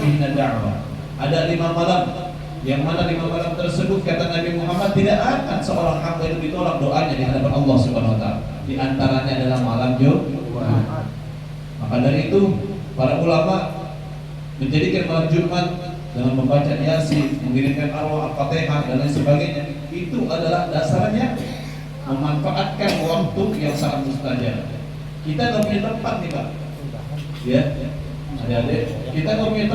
fihinna da'wah. Ada 5 malam, yang mana 5 malam tersebut kata Nabi Muhammad tidak akan seorang hamba itu ditolak doanya di hadapan Allah Subhanahu wa taala. Di antaranya adalah malam Jumat. Maka dari itu para ulama menjadikan malam Jumat dengan membaca Yasin, mengirimkan arwah Al-Fatihah dan lain sebagainya, itu adalah dasarnya memanfaatkan waktu yang sangat mustajab. Kita nggak punya tempat nih Pak, ya, adik-adik, kita nggak punya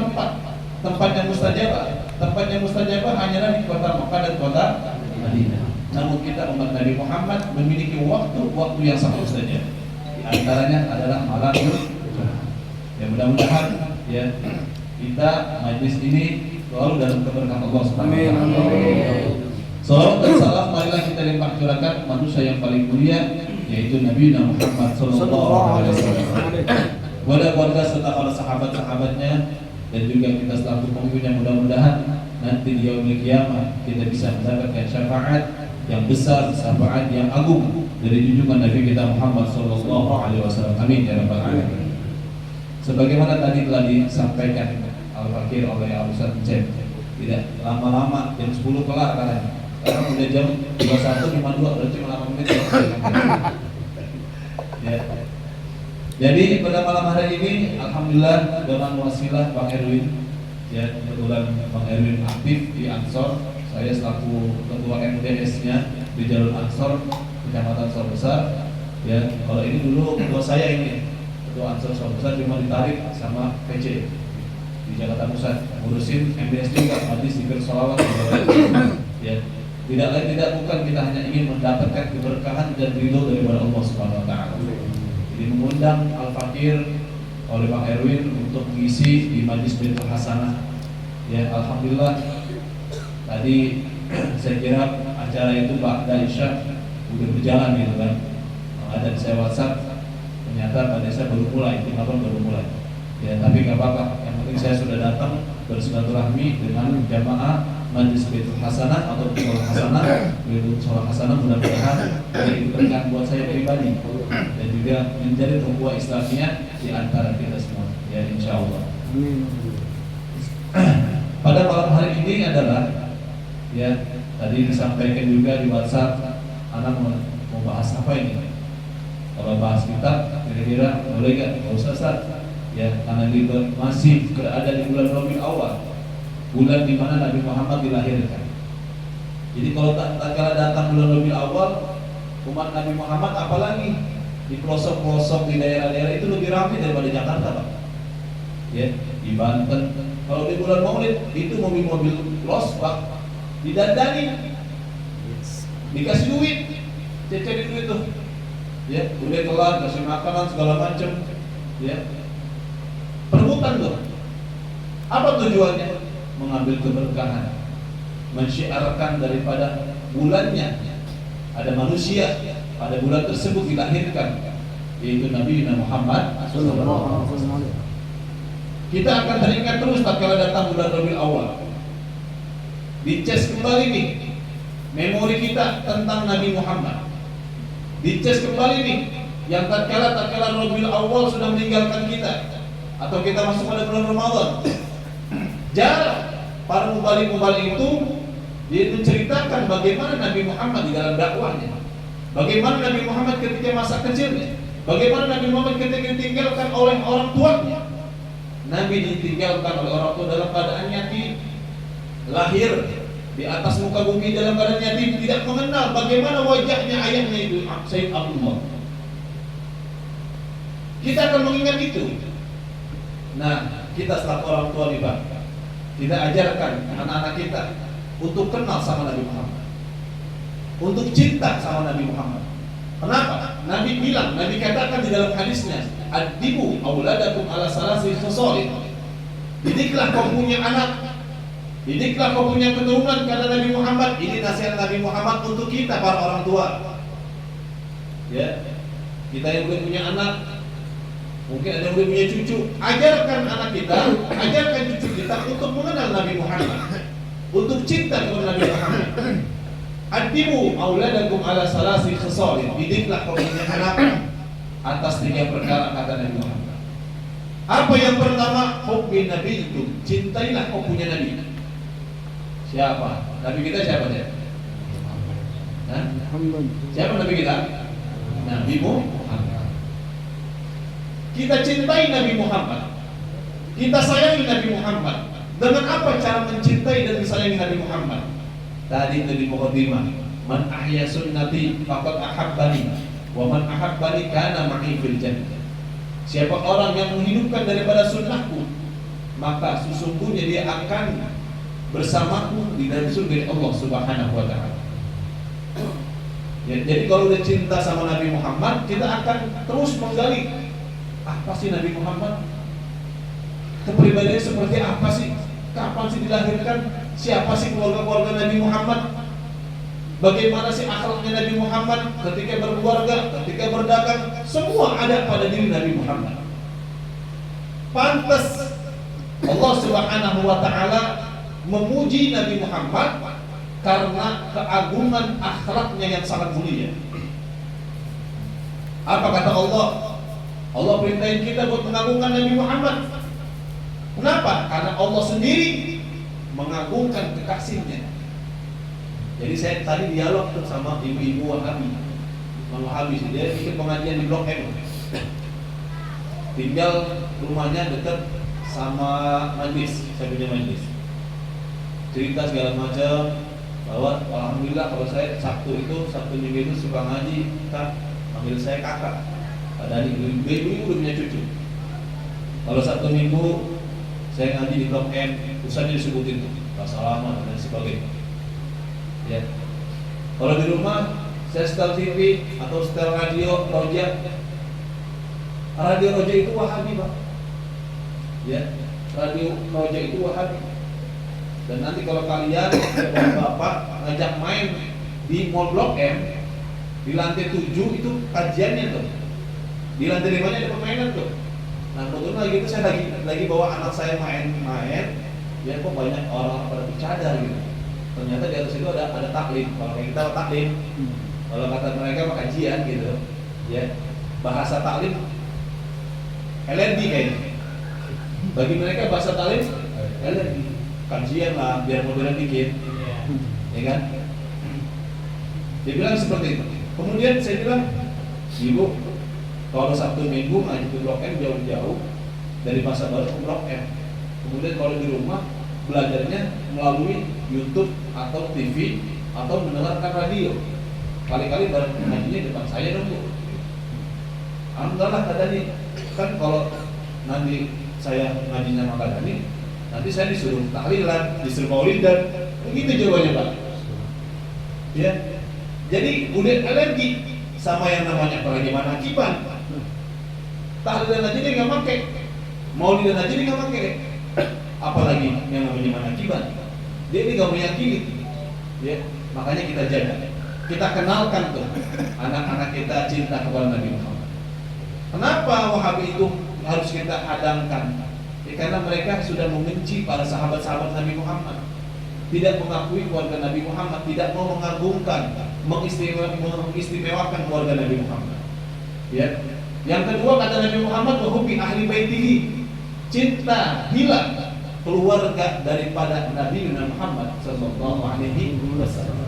tempat yang mustajab. Tempat yang mustajab hanyalah di kota Makkah dan kota Madinah. Namun kita umat Nabi Muhammad memiliki waktu yang sangat mustajab. Di antaranya adalah malam Jumat. Ya mudah-mudahan ya kita majlis ini selalu dalam keberkahan Allah Subhanahu wa taala. Salawat dan salam marilah kita limpah curahkan manusia yang paling mulia yaitu Nabi Muhammad sallallahu alaihi wasallam. Keluarga serta para sahabat-sahabatnya dan juga kita selaku pengikutnya, mudah-mudahan nanti di yaumil qiyamah kita bisa mendapatkan syafaat yang besar, syafaat yang agung dari junjungan Nabi kita Muhammad sallallahu alaihi wasallam. Amin ya rabbal alamin. Sebagaimana tadi telah disampaikan Al-Fakir oleh Al-Ustaz Cep, tidak lama-lama jam 10 kelar katanya. Sekarang udah jam 21.52, berarti cuma 8 menit ya. Jadi pada malam hari ini alhamdulillah dengan wasilah Bang Erwin, ya kebetulan Bang Erwin aktif di Ansor, saya selaku ketua MDS-nya di Jalur Ansor Kecamatan Sawah Besar. Ya, kalau ini dulu ketua saya ini, ketua Ansor Sawah Besar, cuma ditarik sama PC di Jakarta Pusat, ngurusin MDS juga, Majelis Zikir Sholawat. Ya, tidak lain tidak bukan kita hanya ingin mendapatkan keberkahan dan ridho daripada Allah Subhanahu wa taala. Jadi mengundang Al-Fakir oleh Bang Erwin untuk mengisi di Majlis Baitul Hasanah. Ya, alhamdulillah tadi saya kira acara itu Ba'da Isya udah berjalan gitu kan. Ada saya WhatsApp, ternyata pada saya baru mulai, baru mulai. Ya, tapi nggak apa-apa. Yang penting saya sudah datang bersilaturahmi dengan jamaah Majlis Baitul Hasanah atau Sholat Hasanah. Baitul Sholat Hasanah mudah-mudahan menjadi berkah buat saya pribadi dan juga menjadi ukhuwah Islamiyah di antara kita semua. Ya, insya Allah. Pada malam hari ini adalah ya tadi disampaikan juga di WhatsApp, anak mau bahas apa ini? Kalau bahas kitab, kira-kira boleh nggak? Usah Ustaz. Ya, karena kita masih berada di bulan Rabiul Awal, bulan di mana Nabi Muhammad dilahirkan. Jadi kalau tak kala datang bulan Rabiul Awal, umat Nabi Muhammad apalagi di pelosok-pelosok di daerah-daerah itu lebih ramai daripada Jakarta, Pak. Ya, di Banten. Kalau di bulan Maulid itu mobil-mobil los, Pak, didandani, dikasih duit, cecerin duit tuh. Ya, udah kelar, kasih makanan segala macam. Ya, perebutan tuh. Apa tujuannya? Mengambil keberkahan, mensyiarkan daripada bulannya ada manusia pada bulan tersebut dilahirkan, yaitu Nabi Muhammad SAW. Kita akan teringat terus tatkala datang bulan Rabiul Awal. Dicas kembali nih memori kita tentang Nabi Muhammad. Dicas kembali nih yang tatkala Rabiul Awal sudah meninggalkan kita atau kita masuk pada bulan Ramadan. Jarang para mubalik-mubalik itu dia menceritakan bagaimana Nabi Muhammad di dalam dakwahnya, bagaimana Nabi Muhammad ketika masa kecilnya, bagaimana Nabi Muhammad ketika ditinggalkan oleh orang tuanya. Nabi ditinggalkan oleh orang tua dalam keadaan yatim, lahir di atas muka bumi dalam keadaan yatim, tidak mengenal bagaimana wajahnya ayahnya itu Sayyid Abdullah. Kita akan mengingat itu. Nah, kita selaku orang tua nih Pak, kita ajarkan anak-anak kita untuk kenal sama Nabi Muhammad, untuk cinta sama Nabi Muhammad. Kenapa? Nabi bilang, Nabi katakan di dalam hadisnya, "Adibu auladakum ala salasi khisal." Didiklah kau punya anak, didiklah kau punya keturunan karena Nabi Muhammad. Ini nasihat Nabi Muhammad untuk kita para orang tua. Ya, kita yang belum punya anak, mungkin ada yang belum punya cucu, ajarkan anak kita, ajarkan cucu kita untuk mengenal Nabi Muhammad, untuk cinta kepada Nabi Muhammad. Adibu auladakum ala salasi khisal. Didiklah kau punya anak atas 3 perkara kata Nabi Muhammad. Apa yang pertama? Hubbi nabiyikum, cintailah kau punya nabi. Siapa? Nabi kita siapa dia? Siapa nabi kita? Nabi Muhammad. Kita cintai Nabi Muhammad. Kita sayangi Nabi Muhammad. Dengan apa cara mencintai dan mensayangi Nabi Muhammad? Tadi itu di muqaddimah, man ahya sunnati faqad ahabbani wa man ahabbani kana ma'i fil jannah. Siapa orang yang menghidupkan daripada sunnahku, maka sesungguhnya dia akan bersamaku di dalam surga Allah Subhanahu wa taala. Ya, jadi kalau udah cinta sama Nabi Muhammad, kita akan terus menggali apa sih Nabi Muhammad? Kepribadiannya seperti apa sih? Kapan sih dilahirkan? Siapa sih keluarga-keluarga Nabi Muhammad? Bagaimana sih akhlaknya Nabi Muhammad ketika berkeluarga, ketika berdagang? Semua ada pada diri Nabi Muhammad. Pantas Allah Subhanahu wa taala memuji Nabi Muhammad karena keagungan akhlaknya yang sangat mulia. Apa kata Allah? Allah perintahin kita buat mengagungkan Nabi Muhammad. Kenapa? Karena Allah sendiri mengagungkan kekasihnya. Jadi saya tadi dialog tuh sama ibu-ibu Wahabi. Wahabi dia bikin pengajian di Blok M. Tinggal rumahnya dekat sama majlis, saya punya majlis. Cerita segala macam bahwa alhamdulillah kalau saya Sabtu Minggu itu suka ngaji, Kak, panggil saya kakak. Padahal ibu-ibu udah punya cucu. Kalau Sabtu Minggu saya ngaji di Blok M, usahanya disebutin tuh, Assalamualaikum dan sebagainya. Ya. Kalau di rumah saya setel TV atau setel radio Roja. Radio Roja itu Wahabi, Pak. Ya, radio Roja itu Wahabi. Dan nanti kalau kalian bapak ngajak main di Mall Blok M, di lantai 7 itu kajiannya tuh. Di lantai 5-nya ada permainan tuh. Nah, kebetulan lagi itu saya lagi bawa anak saya main-main, ya kok banyak orang pada bercadar gitu. Ternyata di atas itu ada taklim. Kalau kayak kita taklim, kalau kata mereka mah kajian gitu, ya. Bahasa taklim LND kayaknya. Bagi mereka bahasa taklim LND, kajian lah, biar modern dikit, ya kan? Dia bilang seperti itu. Kemudian saya bilang, ibu, kalau Sabtu Minggu ngaji ke Blok M jauh-jauh dari Pasar Baru ke Blok M. Kemudian kalau di rumah belajarnya melalui YouTube atau TV atau mendengarkan radio. Kali-kali ngajinya depan saya dong, Bu. Alhamdulillah kata nih, kan kalau nanti saya ngajinya sama Kak Dani, nanti saya disuruh tahlilan, disuruh maulidan, begitu jawabannya, Pak. Ya, jadi udah alergi sama yang namanya apalagi manakiban. Tahlilan aja dia nggak pakai, maulidan aja dia nggak pakai, apalagi yang namanya manakiban. Dia ini nggak meyakini, ya. Makanya kita jaga, kita kenalkan tuh anak-anak kita cinta kepada Nabi Muhammad. Kenapa Wahabi itu harus kita hadangkan? Ya, karena mereka sudah membenci para sahabat-sahabat Nabi Muhammad, tidak mengakui keluarga Nabi Muhammad, tidak mau mengagungkan, mengistimewakan keluarga Nabi Muhammad. Ya. Yang kedua kata Nabi Muhammad, wahubbi ahli baitihi, cinta hilang keluarga daripada Nabi Muhammad sallallahu alaihi wasallam.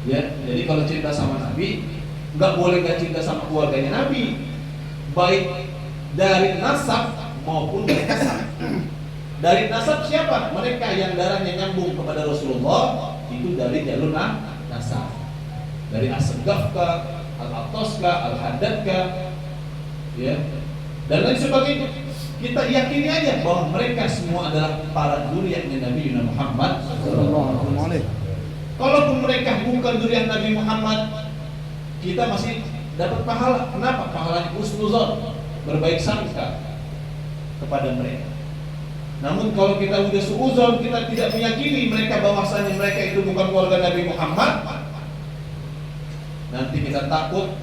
Ya, jadi kalau cinta sama Nabi, nggak boleh nggak cinta sama keluarganya Nabi, baik dari nasab maupun dari kasab. Dari nasab siapa? Mereka yang darahnya nyambung kepada Rasulullah itu dari jalur nasab. Dari As-Saggaf ka, Al-Attas ka, Al-Haddad ka, ya, dan lain sebagainya. Kita yakini aja bahwa mereka semua adalah para dzurriyyahnya Nabi Muhammad sallallahu alaihi wasallam. Kalaupun mereka bukan dzurriyyah Nabi Muhammad, kita masih dapat pahala. Kenapa? Pahalanya husnuzon, berbaik sangka kepada mereka. Namun kalau kita udah suuzon, kita tidak meyakini mereka bahwasanya mereka itu bukan keluarga Nabi Muhammad, nanti kita takut,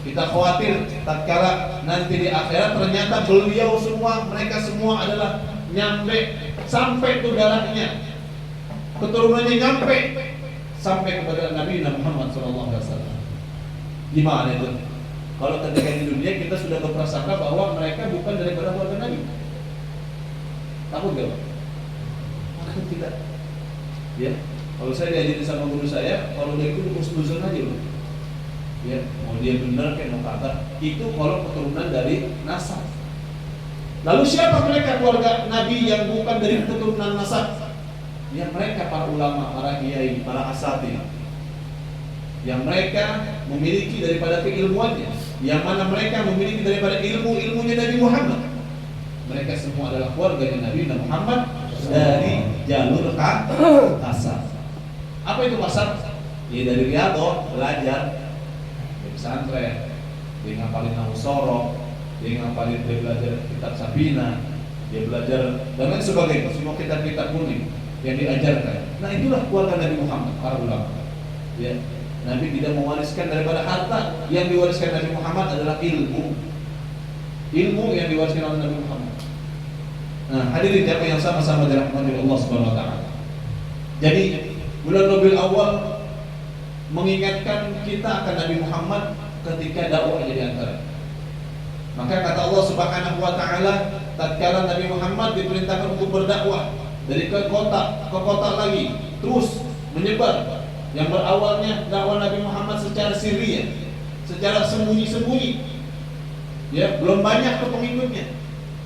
kita khawatir tatkala nanti di akhirat ternyata beliau semua, mereka semua adalah nyampe sampai ke darahnya, keturunannya nyampe sampai kepada Nabi Muhammad SAW. Gimana itu? Kalau ketika di dunia kita sudah berprasangka bahwa mereka bukan daripada keluarga Nabi. Takut gak Pak? Takut kita. Ya, kalau saya diajarin sama guru saya, kalau dia itu husnuzon aja loh. Ya, mau dia benar kayak mau kata, itu kalau keturunan dari nasab. Lalu siapa mereka keluarga Nabi yang bukan dari keturunan nasab? Ya mereka para ulama, para kiai, para asatidz, yang mereka memiliki daripada keilmuannya, yang mana mereka memiliki daripada ilmunya Nabi Muhammad. Mereka semua adalah keluarga Nabi Muhammad dari jalur kasar. Apa itu kasar? Ya dari Riyadhah belajar di pesantren, dia ngapalin Nahwu Sorok, dia belajar kitab Sabina, dia belajar dan lain sebagainya, semua kitab-kitab kuning yang diajarkan. Nah itulah keluarga Nabi Muhammad, para ulama. Ya, Nabi tidak mewariskan daripada harta, yang diwariskan Nabi Muhammad adalah ilmu yang diwariskan oleh Nabi Muhammad. Nah, hadirin yang sama-sama dirahmati Allah Subhanahu wa taala. Jadi, bulan Rabiul Awal mengingatkan kita akan Nabi Muhammad ketika dakwah di antara. Maka kata Allah Subhanahu wa taala, tatkala Nabi Muhammad diperintahkan untuk berdakwah dari ke kota lagi, terus menyebar. Yang berawalnya dakwah Nabi Muhammad secara sirriyah, secara sembunyi-sembunyi. Ya, belum banyak pengikutnya.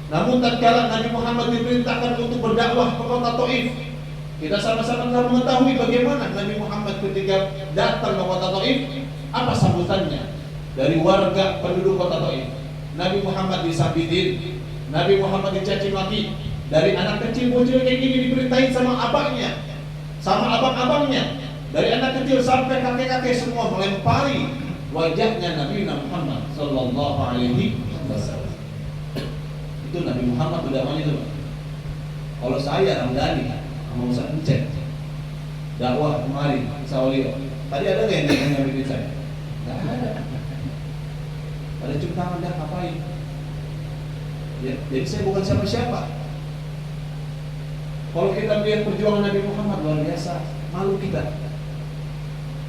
Namun tatkala Nabi Muhammad diperintahkan untuk berdakwah ke kota Taif, kita sama-sama telah mengetahui bagaimana Nabi Muhammad ketika datang ke kota Taif, apa sambutannya dari warga penduduk kota Taif. Nabi Muhammad disabitin, Nabi Muhammad dicaci maki, dari anak kecil bocil kayak gini diperintahin sama abangnya, sama abang-abangnya, dari anak kecil sampai kakek-kakek semua melempari wajahnya Nabi Muhammad sallallahu alaihi wasallam. Itu Nabi Muhammad dakwahnya itu. Kalau saya Ramdhani mau Ustaz Encep dakwah kemarin Saulio, tadi ada nggak yang bikin saya? Nggak ada. Ada cium tangan dah ngapain? Ya, jadi saya bukan siapa-siapa. Kalau kita melihat perjuangan Nabi Muhammad luar biasa, malu kita.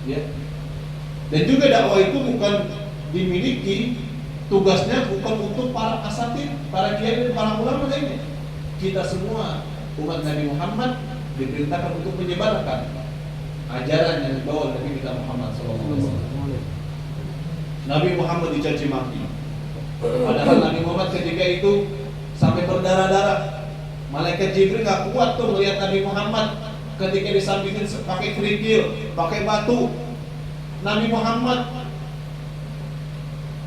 Ya. Dan juga dakwah itu bukan dimiliki, tugasnya bukan untuk para asatidz, para kiai dan para ulama lainnya. Kita semua umat Nabi Muhammad diperintahkan untuk menyebarkan ajaran yang dibawa Nabi kita Muhammad SAW. Nabi Muhammad dicaci maki. Padahal Nabi Muhammad ketika itu sampai berdarah-darah. Malaikat Jibril nggak kuat tuh melihat Nabi Muhammad ketika disambingin pakai kerikil, pakai batu. Nabi Muhammad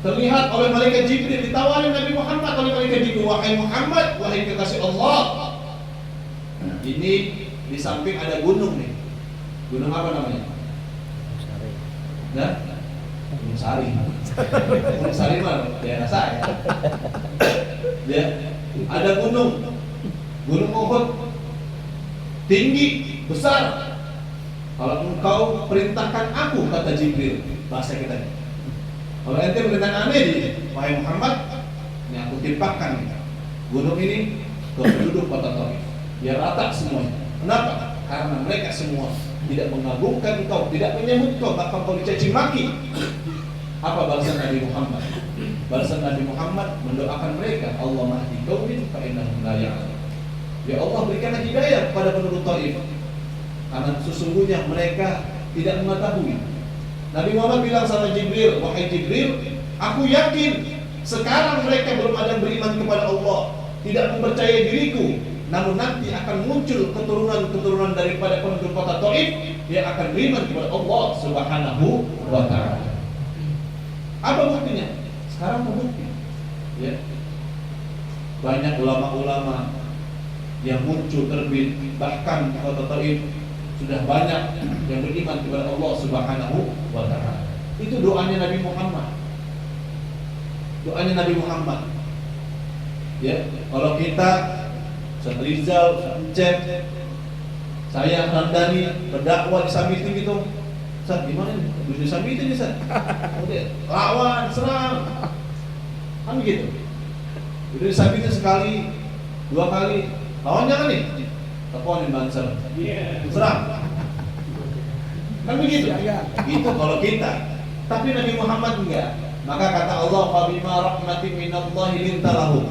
terlihat oleh malaikat Jibril, ditawari Nabi Muhammad oleh malaikat Jibril, wahai Muhammad, wahai kekasih Allah. Ini di samping ada gunung nih. Gunung apa namanya? Nah, Gunung Sari. Gunung Sari mah daerah saya. Ya, ada gunung Uhud, tinggi, besar. Kalau engkau perintahkan aku, kata Jibril, bahasa kita. Kalau ente perintahkan aneh, wahai Muhammad, ini aku timpakan gunung ini ke penduduk kota Taif, biar rata semuanya. Kenapa? Karena mereka semua tidak mengagungkan engkau, tidak menyambut engkau, bahkan kau dicaci maki. Apa balasan Nabi Muhammad? Balasan Nabi Muhammad mendoakan mereka, Allah mahdi qaumin fa innahum la ya'lamun. Ya Allah, berikanlah hidayah kepada penduduk Taif, karena sesungguhnya mereka tidak mengetahui. Nabi Muhammad bilang sama Jibril, wahai Jibril, aku yakin sekarang mereka belum ada beriman kepada Allah, tidak mempercayai diriku. Namun nanti akan muncul keturunan-keturunan daripada penduduk kota Taif yang akan beriman kepada Allah Subhanahu wa ta'ala. Apa buktinya? Sekarang terbukti. Ya. Banyak ulama-ulama yang muncul terbit, bahkan di kota Taif sudah banyak yang beriman kepada Allah Subhanahu wa ta'ala. Itu doanya Nabi Muhammad. Doanya Nabi Muhammad. Ya, kalau kita Ustaz Rizal, Ustaz Encep, saya Ramdhani berdakwah di Samiti gitu. Ustaz, gimana nih? Di Samiti nih, Ustaz. Lawan, serang. Kan begitu. Udah di Samiti sekali, 2 kali. Lawan jangan nih. Teleponin banser. Serang. Kan begitu. Itu kalau kita. Tapi Nabi Muhammad enggak. Maka kata Allah, "Fabima rahmatin minallahi linta lahum."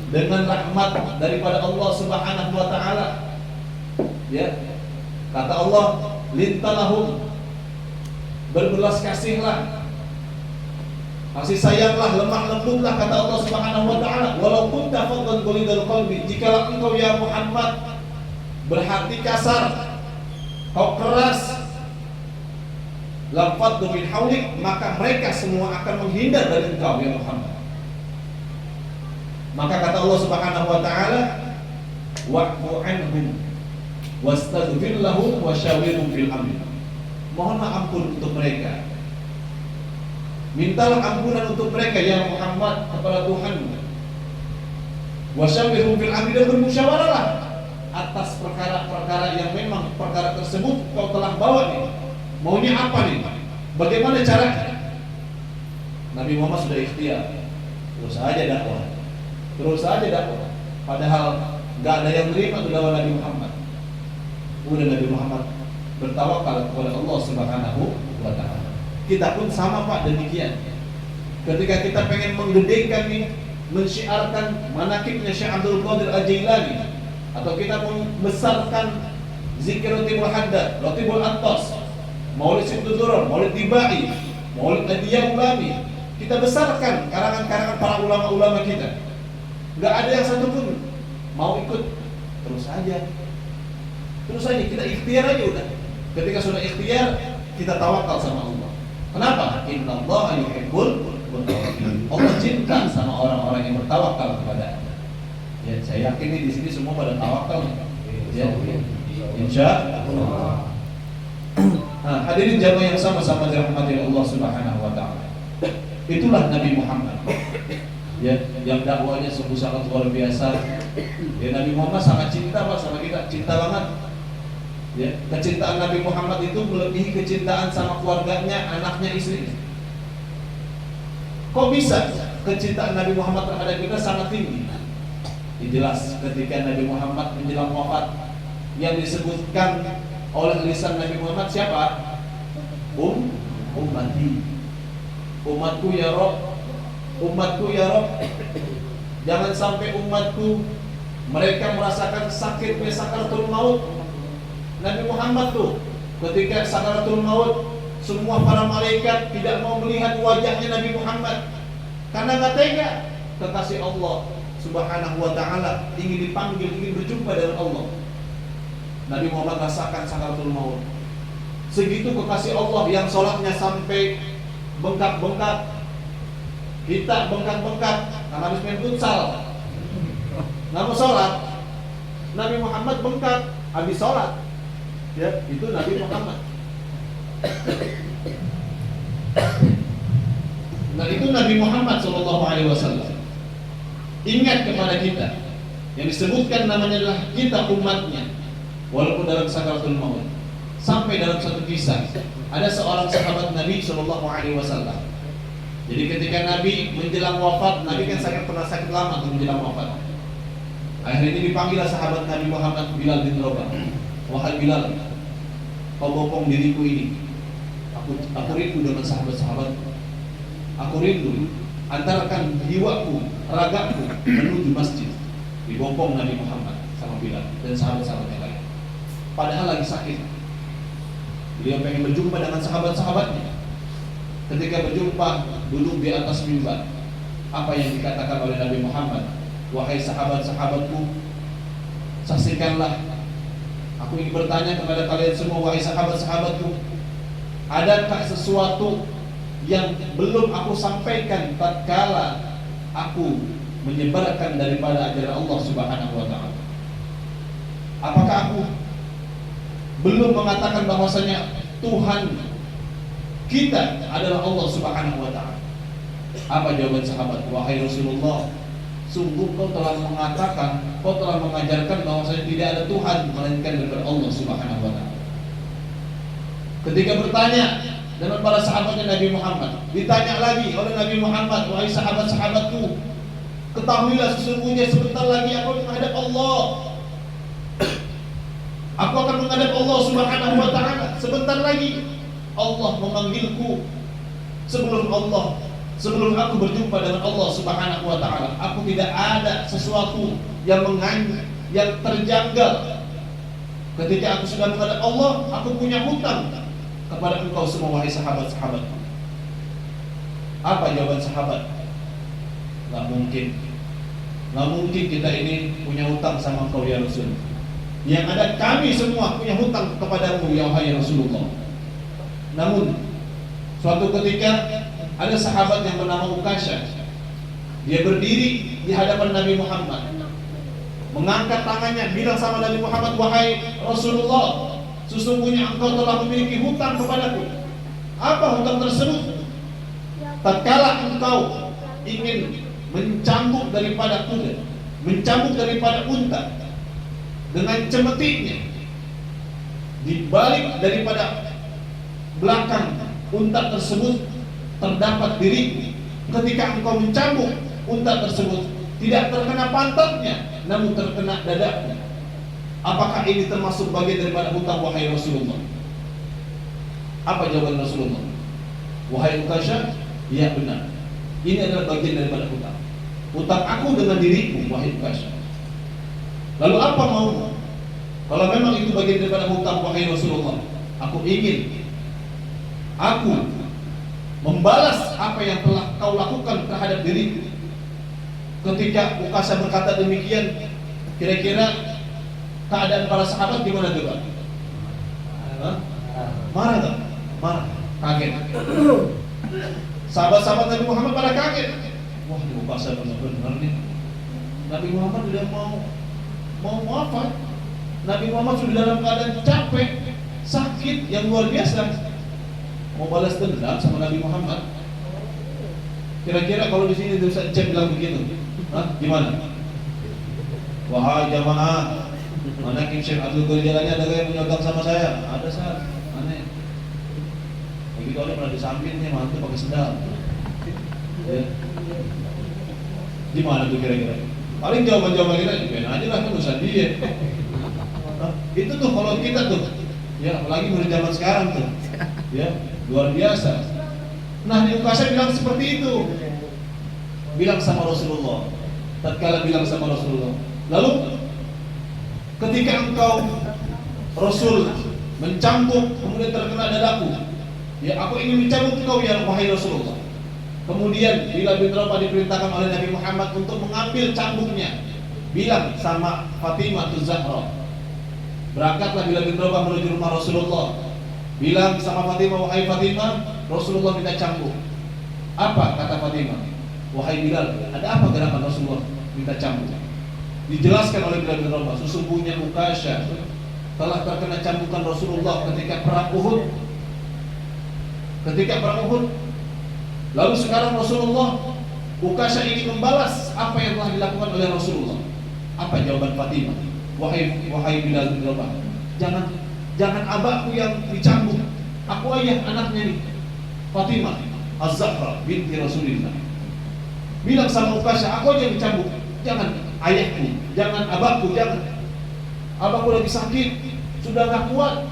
Dengan rahmat daripada Allah Subhanahu wa taala. Ya. Kata Allah, "Linta lahum." Berbelas kasihlah, kasih sayanglah, lemah lembutlah, kata Allah Subhanahu wa taala. "Walau kunta faddan ghalidal qalbi." Jikalau engkau ya Muhammad berhati kasar, kau keras, lam faddu min haulik, maka mereka semua akan menghindar dari engkau ya Muhammad. Maka kata Allah Subhanahu wa taala, "Wa'fu anhum wastaghfir lahum wa syawirhum fil amr." Mohonlah ampun untuk mereka. Mintalah ampunan untuk mereka ya Muhammad kepada Tuhan. Wa syawirhum fil amr, dan bermusyawarahlah atas perkara-perkara yang memang perkara tersebut kau telah bawa nih. Maunya apa nih? Bagaimana caranya? Nabi Muhammad sudah ikhtiar. Terus aja dakwah. Terus aja dakwah. Padahal enggak ada yang terima tuh dakwah Nabi Muhammad. Udah Nabi Muhammad bertawakal kepada Allah Subhanahu wa taala. Kita pun sama Pak, demikian. Ketika kita pengen menggedengkan nih, mensyiarkan manakibnya Syekh Abdul Qadir Al-Jailani, atau kita membesarkan zikir Ratibul Haddad, Ratibul Attas, Maulid Siddudur, Maulid Tibai, Maulid Adiyah Ulami, kita besarkan karangan-karangan para ulama-ulama kita. Enggak ada yang satu pun mau ikut. Terus aja kita ikhtiar aja udah. Ketika sudah ikhtiar, kita tawakal sama Allah. Kenapa? Innallaha yuhibbul mutawakkilin. Allah cinta sama orang-orang yang bertawakal kepada Allah. Ya, saya yakin nih di sini semua pada tawakal. Ya, insya Allah. Nah, hadirin jamaah yang sama-sama dirahmati Allah Subhanahu wa taala. Itulah Nabi Muhammad. Ya, yang dakwanya sungguh sangat luar biasa. Ya, Nabi Muhammad sangat cinta Pak sama kita, cinta banget. Ya, kecintaan Nabi Muhammad itu melebihi kecintaan sama keluarganya, anaknya, istrinya. Kok bisa kecintaan Nabi Muhammad terhadap kita sangat tinggi? Jelas ketika Nabi Muhammad menjelang wafat, yang disebutkan oleh lisan Nabi Muhammad siapa? Ummati. Umatku ya Rabb. Umatku ya Rabb. Jangan sampai umatku mereka merasakan sakitnya sakaratul maut. Nabi Muhammad tuh ketika sakaratul maut, semua para malaikat tidak mau melihat wajahnya Nabi Muhammad karena nggak tega. Kekasih Allah Subhanahu wa taala ingin dipanggil, ingin berjumpa dengan Allah. Nabi Muhammad rasakan sakaratul maut. Segitu kekasih Allah yang sholatnya sampai bengkak-bengkak, kita bengkak-bengkak karena habis main futsal, nggak mau sholat. Nabi Muhammad bengkak habis sholat. Ya, itu Nabi Muhammad. Nah, itu Nabi Muhammad Shallallahu Alaihi Wasallam. Ingat kepada kita, yang disebutkan namanya adalah kita umatnya. Walaupun dalam sakaratul maut, sampai dalam satu kisah, ada seorang sahabat Nabi Shallallahu Alaihi Wasallam. Jadi ketika Nabi menjelang wafat, Nabi kan pernah sakit lama tuh menjelang wafat. Akhirnya dipanggillah sahabat Nabi Muhammad Bilal bin Rabah. Wahai Bilal, kau bopong diriku ini. Aku rindu dengan sahabat-sahabat. Aku rindu antarkan jiwaku, ragaku menuju masjid. Dibopong Nabi Muhammad sama Bilal dan sahabat-sahabat yang lain. Padahal lagi sakit. Beliau pengen berjumpa dengan sahabat-sahabatnya. Ketika berjumpa, duduk di atas mimbar. Apa yang dikatakan oleh Nabi Muhammad? Wahai sahabat-sahabatku, saksikanlah. Aku ingin bertanya kepada kalian semua, wahai sahabat-sahabatku, adakah sesuatu yang belum aku sampaikan tatkala aku menyebarkan daripada ajaran Allah Subhanahu wa taala? Apakah aku belum mengatakan bahwasanya Tuhan kita adalah Allah Subhanahu wa taala? Apa jawaban sahabat? Wahai Rasulullah, sungguh kau telah mengatakan, kau telah mengajarkan bahwasanya tidak ada Tuhan melainkan daripada Allah Subhanahu wa taala. Ketika bertanya dengan para sahabatnya Nabi Muhammad, ditanya lagi oleh Nabi Muhammad, wahai sahabat-sahabatku, ketahuilah sesungguhnya sebentar lagi aku menghadap Allah. Aku akan menghadap Allah Subhanahu wa taala. Sebentar lagi Allah memanggilku. Sebelum Allah sebelum aku berjumpa dengan Allah Subhanahu wa taala, aku tidak ada sesuatu yang yang terjanggal. Ketika aku sudah menghadap Allah, aku punya hutang kepada engkau semua wahai sahabat-sahabat. Apa jawaban sahabat? Nggak mungkin kita ini punya hutang sama engkau ya Rasul. Yang ada kami semua punya hutang kepadamu ya wahai Rasulullah. Namun suatu ketika ada sahabat yang bernama Ukasyah. Dia berdiri di hadapan Nabi Muhammad, mengangkat tangannya, bilang sama Nabi Muhammad, wahai Rasulullah, sesungguhnya engkau telah memiliki hutang kepadaku. Apa hutang tersebut? Tatkala engkau ingin mencambuk daripada kuda, mencambuk daripada unta dengan cemetiknya, di balik daripada belakang unta tersebut terdapat diriku. Ketika engkau mencambuk unta tersebut, tidak terkena pantatnya, namun terkena dadaku. Apakah ini termasuk bagian daripada hutang wahai Rasulullah? Apa jawaban Rasulullah? Wahai Ukasyah, ya benar. Ini adalah bagian daripada hutang. Hutang aku dengan diriku, wahai Ukasyah. Lalu apa mau? Kalau memang itu bagian daripada hutang wahai Rasulullah, aku ingin membalas apa yang telah kau lakukan terhadap diriku. Ketika Ukasyah berkata demikian, kira-kira keadaan para sahabat gimana coba? Marah tak? Marah, kaget. Sahabat-sahabat Nabi Muhammad pada kaget. Wah, ini Ukasyah benar-benar nih. Nabi Muhammad sudah mau wafat. Nabi Muhammad sudah dalam keadaan capek, sakit yang luar biasa. Mau balas dendam sama Nabi Muhammad. Kira-kira kalau di sini Ustaz Cep bilang begitu, gimana? Wahai jamaah, mana Kim Syekh Abdul Qadir Jalani ada yang menyodang sama saya? Ada, Sar. Aneh. Begitu orang pernah disampingnya mantu pakai sendal. Ya. Gimana tuh kira-kira? Paling jawaban-jawaban kita ben aja lah, kan urusan dia. Itu tuh kalau kita tuh, ya apalagi murid zaman sekarang tuh, ya luar biasa. Nah, di Ukasyah bilang seperti itu, bilang sama Rasulullah. Tatkala bilang sama Rasulullah, lalu ketika engkau Rasul mencambuk kemudian terkena dadaku, ya aku ingin mencambuk engkau ya wahai Rasulullah. Kemudian Bilal bin Rabah diperintahkan oleh Nabi Muhammad untuk mengambil cambuknya. Bilang sama Fatimah Az-Zahra, berangkatlah Bilal bin Rabah menuju rumah Rasulullah. Bilang sama Fatimah, wahai Fatimah, Rasulullah minta cambuk. Apa kata Fatimah? Wahai Bilal, ada apa gerakan Rasulullah minta cambuk? Dijelaskan oleh Bilal bin Rabah, sesungguhnya Ukasyah telah terkena cambukan Rasulullah ketika perang Uhud. Lalu sekarang Rasulullah, Ukasyah ingin membalas apa yang telah dilakukan oleh Rasulullah. Apa jawaban Fatimah? Wahai Bilal bin Rabah, jangan abahku yang dicambuk. Aku ayah anaknya nih, Fatimah Az-Zahra binti Rasulullah. Bilang sama Ukasyah, aku aja yang dicambuk. Jangan ayahku, jangan abahku, jangan. Abahku lagi sakit, sudah gak kuat.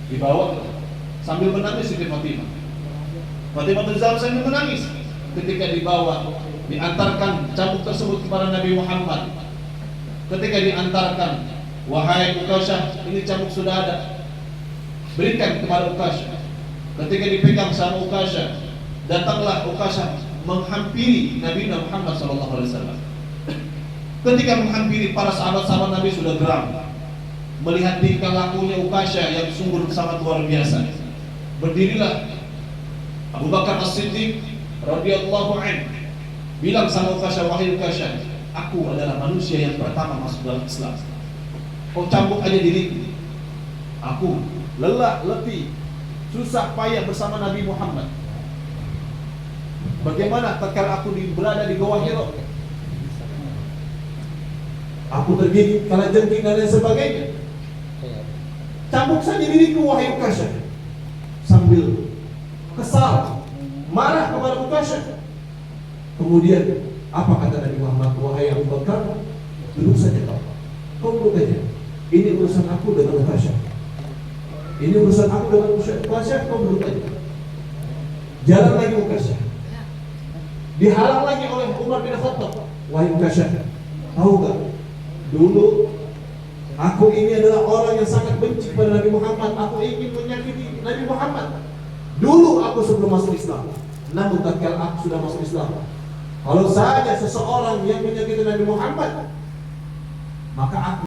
Dibawa sambil menangis Siti Fatimah. Fatimah Az-Zahra sambil menangis. Ketika dibawa, diantarkan cambuk tersebut kepada Nabi Muhammad. Ketika diantarkan, wahai Ukasyah, ini cambuk sudah ada, berikan kepada Ukasyah. Ketika dipegang sama Ukasyah, datanglah Ukasyah menghampiri Nabi Muhammad SAW. Ketika menghampiri, para sahabat-sahabat Nabi sudah geram melihat tingkah lakunya Ukasyah yang sungguh sangat luar biasa. Berdirilah Abu Bakar As-Siddiq radhiyallahu anhu, bilang sama Ukasyah, wahai Ukasyah, aku adalah manusia yang pertama masuk dalam Islam. Kau cambuk aja diriku. Aku lelah, letih, susah payah bersama Nabi Muhammad. Bagaimana tatkala aku berada di Gua Hira? Aku tergigit kala jengking dan lain sebagainya. Cambuk saja diriku wahai Ukasyah. Sambil kesal, marah kepada Ukasyah. Kemudian apa kata Nabi Muhammad? Wahai Abu Bakar, duduk saja kau duduk aja. Ini urusan aku dengan Ukasyah. Ini urusan aku dengan Ukasyah, kau duduk aja. Jalan lagi Ukasyah. Dihalang lagi oleh Umar bin Khattab. Wahai Ukasyah, tahu gak? Dulu aku ini adalah orang yang sangat benci pada Nabi Muhammad. Aku ingin menyakiti Nabi Muhammad. Dulu aku sebelum masuk Islam. Namun tatkala aku sudah masuk Islam, kalau saja seseorang yang menyakiti Nabi Muhammad, maka aku